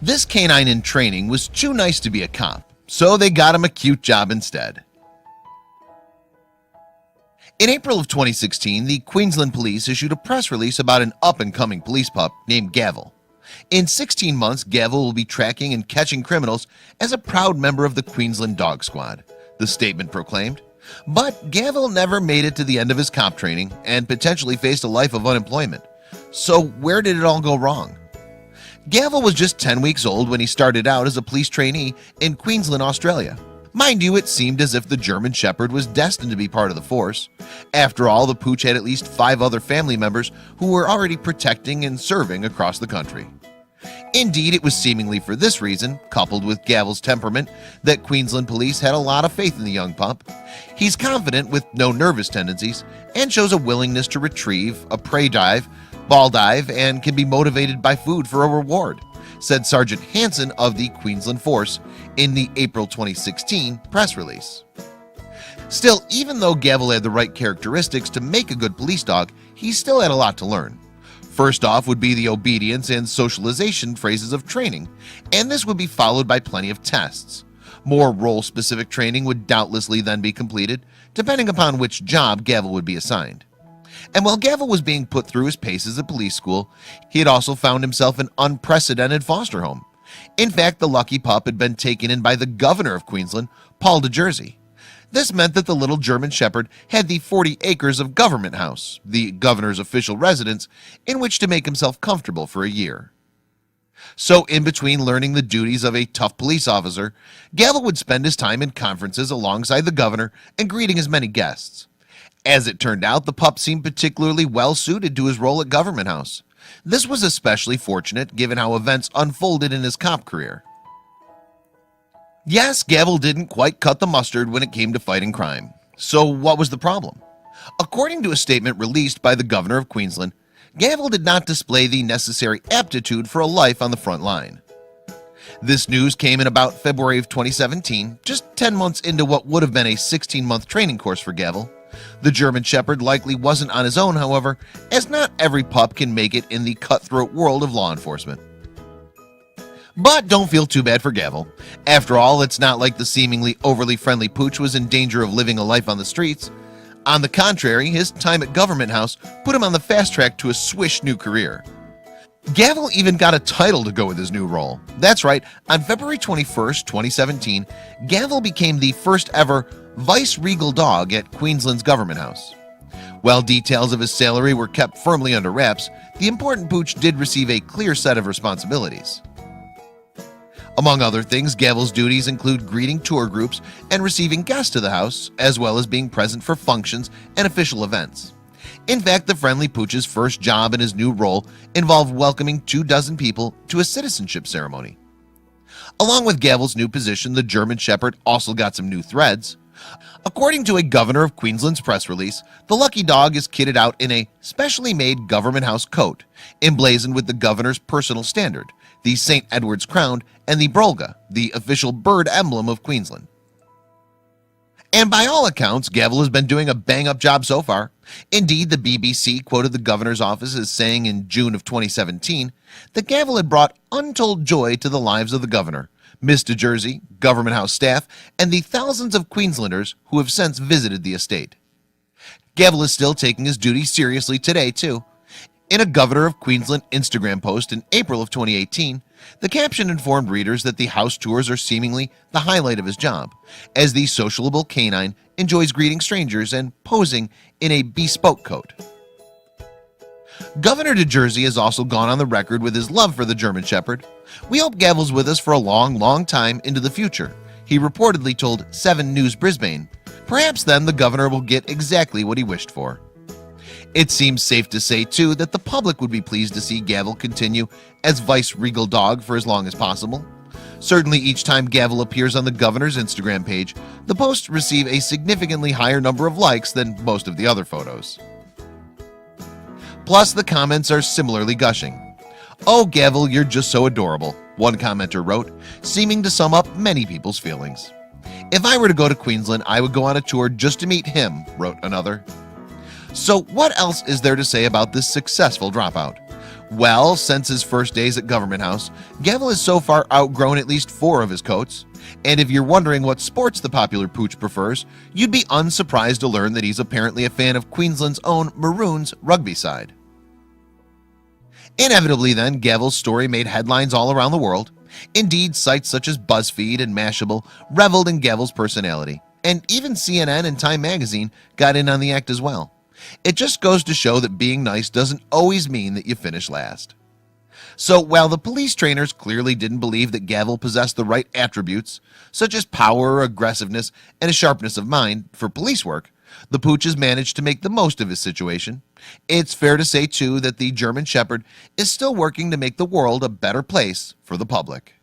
This canine in training was too nice to be a cop, so they got him a cute job instead. In April of 2016, the Queensland Police issued a press release about an up-and-coming police pup named Gavel. In 16 months, Gavel will be tracking and catching criminals as a proud member of the Queensland Dog Squad, the statement proclaimed. But Gavel never made it to the end of his cop training and potentially faced a life of unemployment. So where did it all go wrong? Gavel was just 10 weeks old when he started out as a police trainee in Queensland, Australia. Mind you, it seemed as if the German Shepherd was destined to be part of the force. After all, the pooch had at least 5 other family members who were already protecting and serving across the country. Indeed, it was seemingly for this reason, coupled with Gavel's temperament, that Queensland police had a lot of faith in the young pup. He's confident with no nervous tendencies and shows a willingness to retrieve, a prey dive, ball dive, and can be motivated by food for a reward, said Sergeant Hansen of the Queensland Force in the April 2016 press release. Still, even though Gavel had the right characteristics to make a good police dog, he still had a lot to learn. First off would be the obedience and socialization phases of training, and this would be followed by plenty of tests. More role-specific training would doubtlessly then be completed, depending upon which job Gavel would be assigned. And while Gavel was being put through his paces at police school, he had also found himself an unprecedented foster home. In fact, the lucky pup had been taken in by the governor of Queensland, Paul DeJersey. This meant that the little German Shepherd had the 40 acres of Government House, the governor's official residence, in which to make himself comfortable for a year. So in between learning the duties of a tough police officer, Gavel would spend his time in conferences alongside the governor and greeting his many guests. As it turned out, the pup seemed particularly well suited to his role at Government House. This was especially fortunate given how events unfolded in his cop career. Yes, Gavel didn't quite cut the mustard when it came to fighting crime. So what was the problem? According to a statement released by the governor of Queensland, Gavel did not display the necessary aptitude for a life on the front line. This news came in about February of 2017, just 10 months into what would have been a 16-month training course for Gavel. The German Shepherd likely wasn't on his own, however, as not every pup can make it in the cutthroat world of law enforcement. But don't feel too bad for Gavel. After all, it's not like the seemingly overly friendly pooch was in danger of living a life on the streets. On the contrary, his time at Government House put him on the fast track to a swish new career. Gavel even got a title to go with his new role. That's right, on February 21st, 2017, Gavel became the first ever vice-regal dog at Queensland's Government House. While details of his salary were kept firmly under wraps, the important pooch did receive a clear set of responsibilities. Among other things, Gavel's duties include greeting tour groups and receiving guests to the house, as well as being present for functions and official events. In fact, the friendly pooch's first job in his new role involved welcoming 24 people to a citizenship ceremony. Along with Gavel's new position, the German Shepherd also got some new threads. According to a governor of Queensland's press release, the lucky dog is kitted out in a specially made Government House coat, emblazoned with the governor's personal standard, the St. Edward's crown, and the brolga, the official bird emblem of Queensland. And by all accounts, Gavel has been doing a bang-up job so far. Indeed, the BBC quoted the governor's office as saying in June of 2017 that Gavel had brought untold joy to the lives of the governor, Miss DeJersey, Government House staff, and the thousands of Queenslanders who have since visited the estate. Gavel is still taking his duty seriously today, too. In a Governor of Queensland Instagram post in April of 2018, the caption informed readers that the house tours are seemingly the highlight of his job, as the sociable canine enjoys greeting strangers and posing in a bespoke coat. Governor DeJersey has also gone on the record with his love for the German Shepherd. "We hope Gavel's with us for a long time into the future," he reportedly told 7 News Brisbane. Perhaps then the governor will get exactly what he wished for. It seems safe to say, too, that the public would be pleased to see Gavel continue as vice-regal dog for as long as possible. Certainly each time Gavel appears on the governor's Instagram page, the posts receive a significantly higher number of likes than most of the other photos. Plus, the comments are similarly gushing. "Oh, Gavel, you're just so adorable," one commenter wrote, seeming to sum up many people's feelings. "If I were to go to Queensland, I would go on a tour just to meet him," wrote another. So what else is there to say about this successful dropout? Well, since his first days at Government House, Gavel has so far outgrown at least 4 of his coats. And if you're wondering what sports the popular pooch prefers, you'd be unsurprised to learn that he's apparently a fan of Queensland's own Maroons rugby side. Inevitably then, Gavel's story made headlines all around the world. Indeed, sites such as BuzzFeed and Mashable reveled in Gavel's personality, and even CNN and Time magazine got in on the act as well. It just goes to show that being nice doesn't always mean that you finish last. So while the police trainers clearly didn't believe that Gavel possessed the right attributes, such as power, aggressiveness, and a sharpness of mind for police work, the pooches managed to make the most of his situation. It's fair to say too that the German Shepherd is still working to make the world a better place for the public.